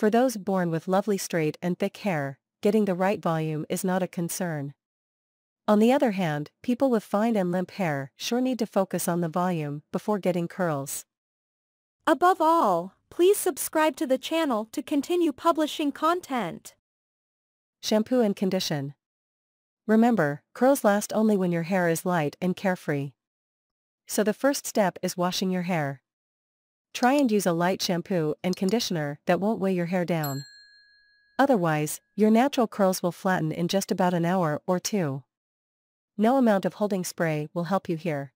For those born with lovely straight and thick hair, getting the right volume is not a concern. On the other hand, people with fine and limp hair sure need to focus on the volume before getting curls. Above all, please subscribe to the channel to continue publishing content. Shampoo and condition. Remember, curls last only when your hair is light and carefree. So the first step is washing your hair. Try and use a light shampoo and conditioner that won't weigh your hair down. Otherwise, your natural curls will flatten in just about an hour or two. No amount of holding spray will help you here.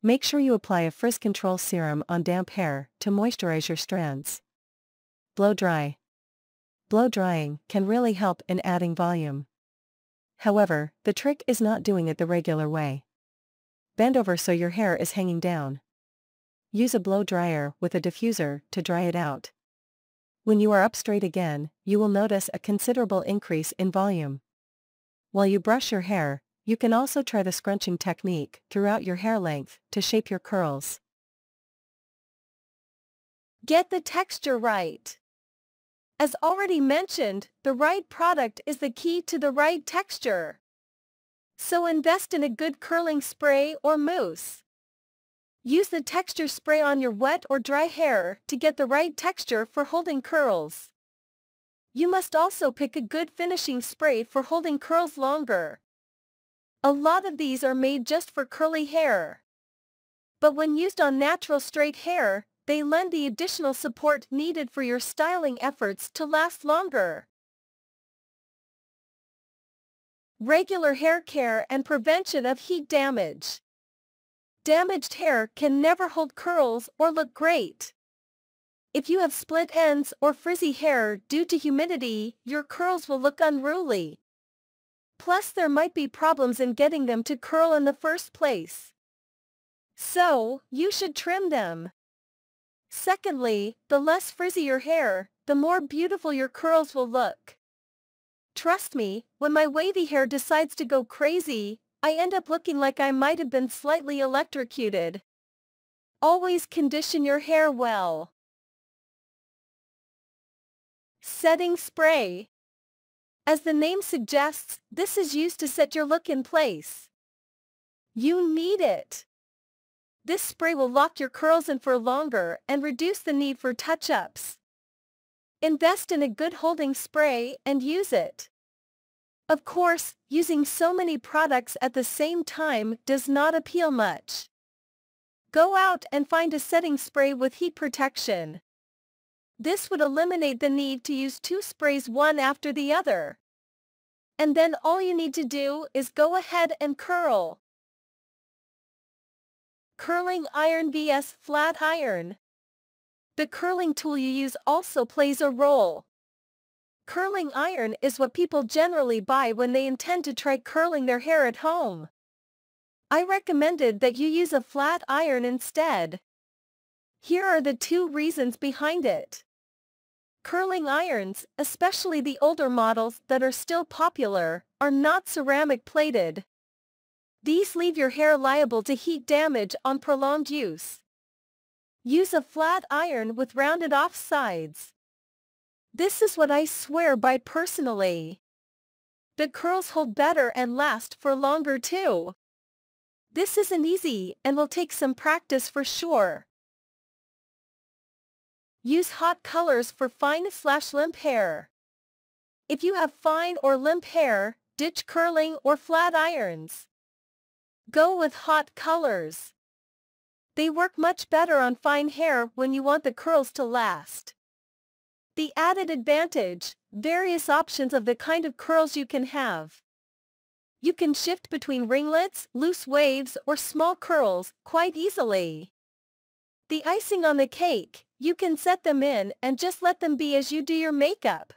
Make sure you apply a frizz control serum on damp hair to moisturize your strands. Blow dry. Blow drying can really help in adding volume. However, the trick is not doing it the regular way. Bend over so your hair is hanging down. Use a blow dryer with a diffuser to dry it out. When you are up straight again, you will notice a considerable increase in volume. While you brush your hair, you can also try the scrunching technique throughout your hair length to shape your curls. Get the texture right. As already mentioned, the right product is the key to the right texture. So invest in a good curling spray or mousse. Use the texture spray on your wet or dry hair to get the right texture for holding curls. You must also pick a good finishing spray for holding curls longer. A lot of these are made just for curly hair. But when used on natural straight hair, they lend the additional support needed for your styling efforts to last longer. Regular hair care and prevention of heat damage. Damaged hair can never hold curls or look great. If you have split ends or frizzy hair due to humidity, your curls will look unruly. Plus, there might be problems in getting them to curl in the first place. So, you should trim them. Secondly, the less frizzy your hair, the more beautiful your curls will look. Trust me, when my wavy hair decides to go crazy, I end up looking like I might have been slightly electrocuted. Always condition your hair well. Setting spray. As the name suggests, this is used to set your look in place. You need it. This spray will lock your curls in for longer and reduce the need for touch-ups. Invest in a good holding spray and use it. Of course, using so many products at the same time does not appeal much. Go out and find a setting spray with heat protection. This would eliminate the need to use two sprays one after the other. And then all you need to do is go ahead and curl. Curling iron vs. flat iron. The curling tool you use also plays a role. Curling iron is what people generally buy when they intend to try curling their hair at home. I recommended that you use a flat iron instead. Here are the two reasons behind it. Curling irons, especially the older models that are still popular, are not ceramic plated. These leave your hair liable to heat damage on prolonged use. Use a flat iron with rounded off sides. This is what I swear by personally. The curls hold better and last for longer too. This isn't easy and will take some practice for sure. Use hot colors for fine/limp hair. If you have fine or limp hair, ditch curling or flat irons. Go with hot colors. They work much better on fine hair when you want the curls to last. The added advantage, various options of the kind of curls you can have. You can shift between ringlets, loose waves, or small curls quite easily. The icing on the cake, you can set them in and just let them be as you do your makeup.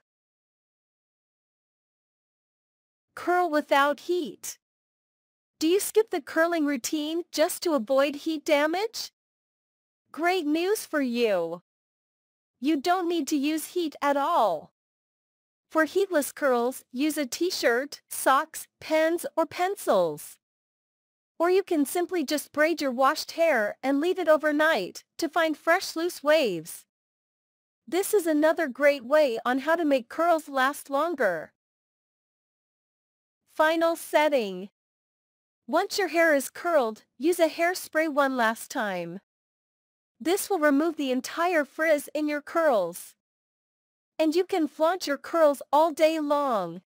Curl without heat. Do you skip the curling routine just to avoid heat damage? Great news for you! You don't need to use heat at all. For heatless curls, use a t-shirt, socks, pens, or pencils. Or you can simply just braid your washed hair and leave it overnight to find fresh loose waves. This is another great way on how to make curls last longer. Final setting. Once your hair is curled, use a hairspray one last time. This will remove the entire frizz in your curls. And you can flaunt your curls all day long.